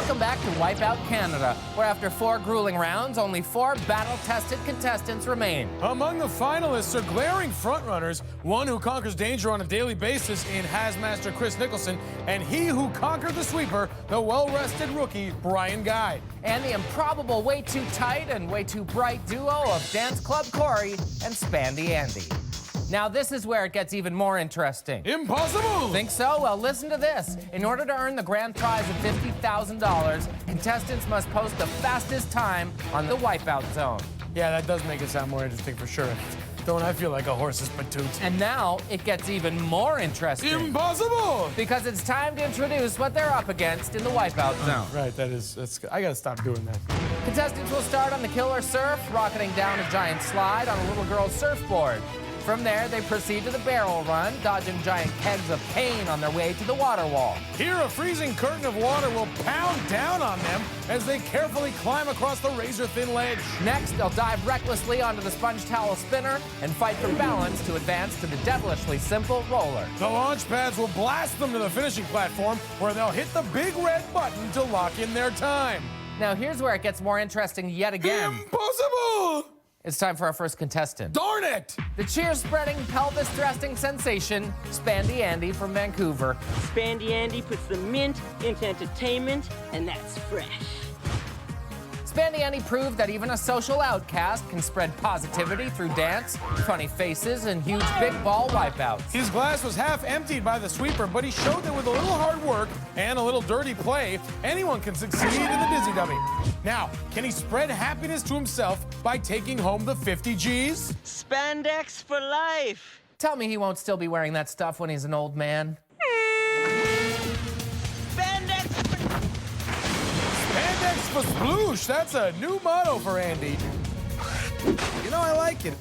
Welcome back to Wipeout Canada, where after 4 grueling rounds, only 4 battle-tested contestants remain. Among the finalists are glaring frontrunners, one who conquers danger on a daily basis in Hazmaster Chris Nicholson, and he who conquered the sweeper, the well-rested rookie Brian Guy. And the improbable way too tight and way too bright duo of Dance Club Cory and Spandy Andy. Now this is where it gets even more interesting. Impossible! Think so? Well, listen to this. In order to earn the grand prize of $50,000, contestants must post the fastest time on the Wipeout Zone. Yeah, that does make it sound more interesting for sure. Don't I feel like a horse's patoot? And now it gets even more interesting. Impossible! Because it's time to introduce what they're up against in the Wipeout Zone. Right, that's I gotta stop doing that. Contestants will start on the killer surf, rocketing down a giant slide on a little girl's surfboard. From there, they proceed to the barrel run, dodging giant kegs of pain on their way to the water wall. Here, a freezing curtain of water will pound down on them as they carefully climb across the razor-thin ledge. Next, they'll dive recklessly onto the sponge towel spinner and fight for balance to advance to the devilishly simple roller. The launch pads will blast them to the finishing platform, where they'll hit the big red button to lock in their time. Now, here's where it gets more interesting yet again. Impossible! It's time for our first contestant. Darn it! The cheer-spreading, pelvis-thrusting sensation, Spandy Andy from Vancouver. Spandy Andy puts the mint into entertainment, and that's fresh. Spandy Andy proved that even a social outcast can spread positivity through dance, funny faces, and huge big ball wipeouts. His glass was half emptied by the sweeper, but he showed that with a little hard work and a little dirty play, anyone can succeed in the dizzy dummy. Now, can he spread happiness to himself by taking home the 50 G's? Spandex for life. Tell me he won't still be wearing that stuff when he's an old man. Spandex for... Spandex for sploosh. That's a new motto for Andy. You know, I like it.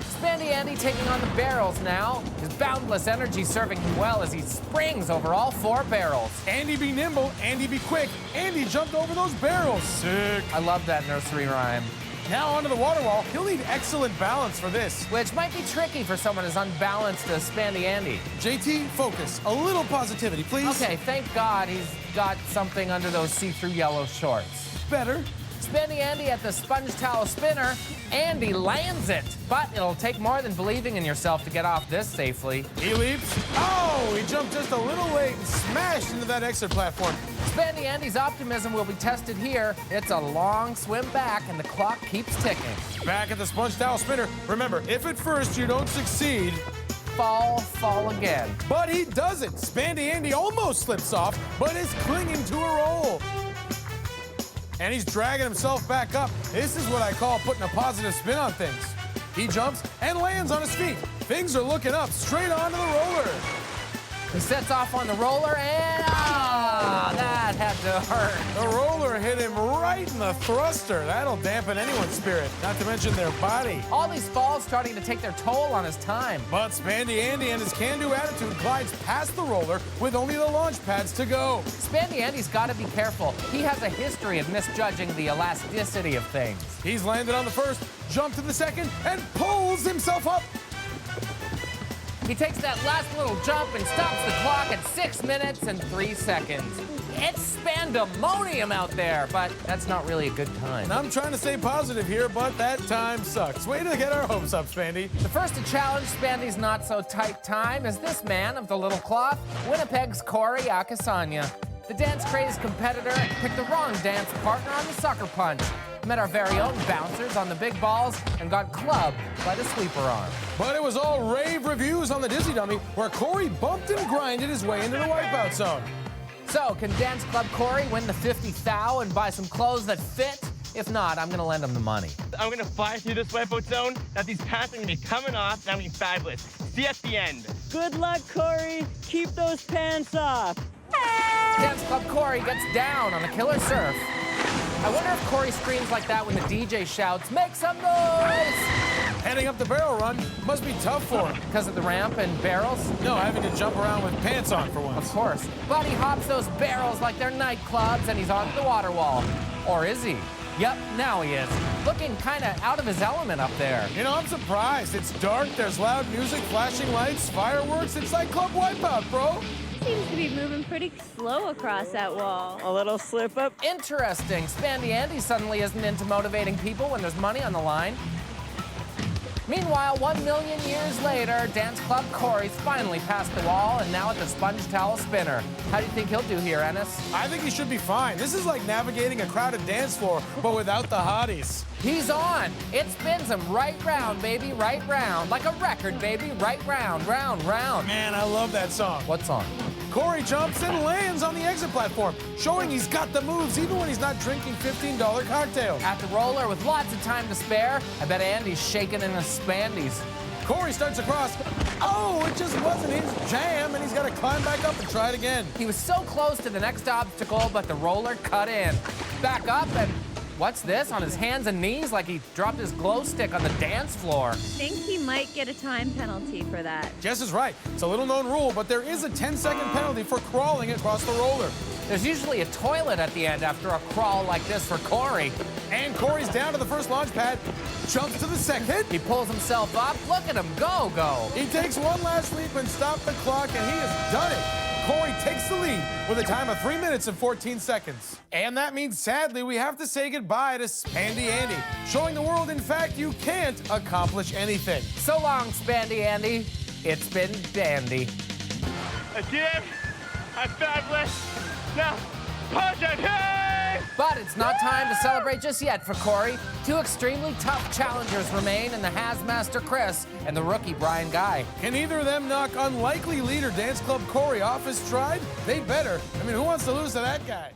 Spandy Andy taking on the barrels now. His boundless energy serving him well as he springs over all 4 barrels. Andy be nimble, Andy be quick. Andy jumped over those barrels. Sick. I love that nursery rhyme. Now onto the water wall. He'll need excellent balance for this. Which might be tricky for someone as unbalanced as Spandy Andy. JT, focus. A little positivity, please. Okay, thank God he's got something under those see-through yellow shorts. Better. Spandy Andy at the sponge towel spinner. Andy lands it, but it'll take more than believing in yourself to get off this safely. He leaps. Oh, he jumped just a little late and smashed into that exit platform. Spandy Andy's optimism will be tested here. It's a long swim back, and the clock keeps ticking. Back at the sponge towel spinner. Remember, if at first you don't succeed, fall again. but he does it. Spandy Andy almost slips off, but is clinging to a roll. And he's dragging himself back up. This is what I call putting a positive spin on things. He jumps and lands on his feet. Things are looking up, straight onto the roller. He sets off on the roller, and that had to hurt. The roller hit him right in the thruster. That'll dampen anyone's spirit, not to mention their body. All these falls starting to take their toll on his time. But Spandy Andy and his can-do attitude glides past the roller with only the launch pads to go. Spandy Andy's got to be careful. He has a history of misjudging the elasticity of things. He's landed on the first, jumped to the second, and pulls himself up. He takes that last little jump and stops the clock at 6 minutes and 3 seconds. It's spandemonium out there, but that's not really a good time. And I'm trying to stay positive here, but that time sucks. Way to get our hopes up, Spandy. The first to challenge Spandy's not-so-tight time is this man of the little cloth, Winnipeg's Cory. The dance-crazed competitor picked the wrong dance partner on the sucker punch. Met our very own bouncers on the big balls and got clubbed by the sweeper arm. But it was all rave reviews on the Dizzy Dummy, where Cory bumped and grinded his way into the Wipeout Zone. So, can Dance Club Cory win the 50 thou and buy some clothes that fit? If not, I'm gonna lend him the money. I'm gonna fly through this Wipeout Zone. That these pants are gonna be coming off, and I'm gonna be fabulous. See you at the end. Good luck, Cory. Keep those pants off. Dance Club Cory gets down on the killer surf. I wonder if Cory screams like that when the DJ shouts, "Make some noise!" Heading up the barrel run must be tough for him. Because of the ramp and barrels? No, having to jump around with pants on for Of once. course. But he hops those barrels like they're nightclubs and he's on the water wall. Or is he? Yep, now he is. Looking kind of out of his element up there. You know, I'm surprised. It's dark, there's loud music, flashing lights, fireworks. It's like Club Wipeout, bro. seems to be moving pretty slow across that wall. A little slip up. Interesting. Spandy Andy suddenly isn't into motivating people when there's money on the line. Meanwhile, 1 million years later, Dance Club Cory's finally past the wall and now at the sponge towel spinner. How do you think he'll do here, Ennis? I think he should be fine. This is like navigating a crowded dance floor, but without the hotties. He's on. It spins him right round, baby, right round. Like a record, baby, right round, round, round. Man, I love that song. What song? Cory jumps and lands on the exit platform, showing he's got the moves even when he's not drinking $15 cocktails. At the roller with lots of time to spare, I bet Andy's shaking in his spandies. Cory starts across. Oh, it just wasn't his jam, and he's got to climb back up and try it again. He was so close to the next obstacle, but the roller cut in. Back up and what's this? On his hands and knees like he dropped his glow stick on the dance floor. I think he might get a time penalty for that. Jess is right. It's a little-known rule, but there is a 10-second penalty for crawling across the roller. There's usually a toilet at the end after a crawl like this for Cory. And Cory's down to the first launch pad, jumps to the second. He pulls himself up. Look at him go, go. He takes one last leap and stopped the clock, and he has done it. Cory takes the lead with a time of 3 minutes and 14 seconds. And that means, sadly, we have to say goodbye to Spandy Andy, showing the world, in fact, you can't accomplish anything. So long, Spandy Andy. It's been dandy. Again, I'm fabulous. Now, punch it, hey! But it's not time to celebrate just yet for Cory. Two extremely tough challengers remain in the Hazmaster Chris and the rookie Brian Guy. Can either of them knock unlikely leader Dance Club Cory off his stride? They better. I mean, who wants to lose to that guy?